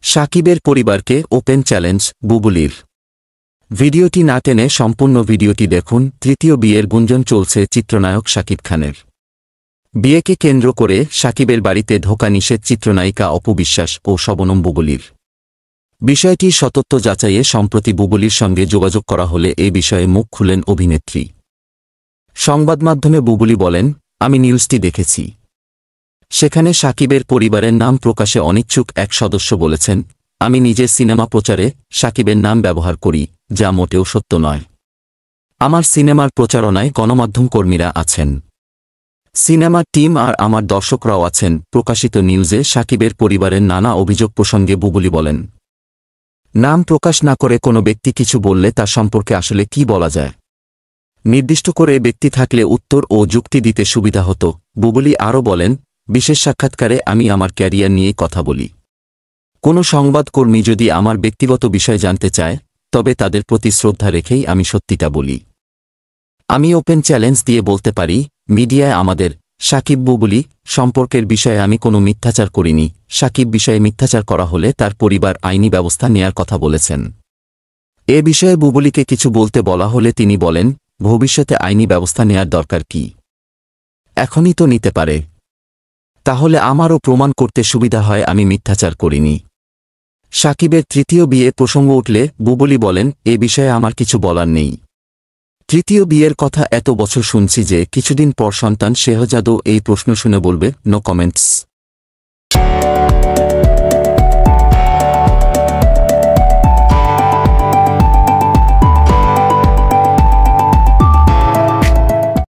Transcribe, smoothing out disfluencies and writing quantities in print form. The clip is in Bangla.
সাকিবের পরিবারকে ওপেন চ্যালেঞ্জ বুবুলির। ভিডিওটি না টেনে সম্পূর্ণ ভিডিওটি দেখুন। তৃতীয় বিয়ের গুঞ্জন চলছে চিত্রনায়ক শাকিব খানের। বিয়েকে কেন্দ্র করে সাকিবের বাড়িতে ঢোকা নিষেধ চিত্রনায়িকা অপু বিশ্বাস ও শবনম বুবুলির। বিষয়টি সতত্ব যাচাইয়ে সম্প্রতি বুবুলির সঙ্গে যোগাযোগ করা হলে এ বিষয়ে মুখ খুলেন অভিনেত্রী। সংবাদমাধ্যমে বুবুলি বলেন, আমি নিউজটি দেখেছি। সেখানে সাকিবের পরিবারের নাম প্রকাশে অনিচ্ছুক এক সদস্য বলেছেন, আমি নিজের সিনেমা প্রচারে সাকিবের নাম ব্যবহার করি, যা মোটেও সত্য নয়। আমার সিনেমার প্রচারণায় গণমাধ্যম কর্মীরা আছেন, সিনেমার টিম আর আমার দর্শকরাও আছেন। প্রকাশিত নিউজে সাকিবের পরিবারের নানা অভিযোগ প্রসঙ্গে বুবুলি বলেন, নাম প্রকাশ না করে কোনো ব্যক্তি কিছু বললে তা সম্পর্কে আসলে কি বলা যায়? নির্দিষ্ট করে ব্যক্তি থাকলে উত্তর ও যুক্তি দিতে সুবিধা হতো। বুবুলি আরও বলেন, বিশেষ সাক্ষাৎকারে আমি আমার ক্যারিয়ার নিয়ে কথা বলি। কোনো সংবাদকর্মী যদি আমার ব্যক্তিগত বিষয় জানতে চায়, তবে তাদের প্রতি শ্রদ্ধা রেখেই আমি সত্যিটা বলি। আমি ওপেন চ্যালেঞ্জ দিয়ে বলতে পারি, মিডিয়ায় আমাদের সাকিব বুবুলি সম্পর্কের বিষয়ে আমি কোনো মিথ্যাচার করিনি। সাকিব বিষয়ে মিথ্যাচার করা হলে তার পরিবার আইনি ব্যবস্থা নেয়ার কথা বলেছেন। এ বিষয়ে বুবুলিকে কিছু বলতে বলা হলে তিনি বলেন, ভবিষ্যতে আইনি ব্যবস্থা নেয়ার দরকার কি? এখনই তো নিতে পারে। তাহলে আমারও প্রমাণ করতে সুবিধা হয় আমি মিথ্যাচার করিনি। সাকিবের তৃতীয় বিয়ে প্রসঙ্গ উঠলে বুবুলি বলেন, এ বিষয়ে আমার কিছু বলার নেই। তৃতীয় বিয়ের কথা এত বছর শুনছি যে কিছুদিন পর সন্তান শেহজাদও এই প্রশ্ন শুনে বলবে, নো কমেন্টস।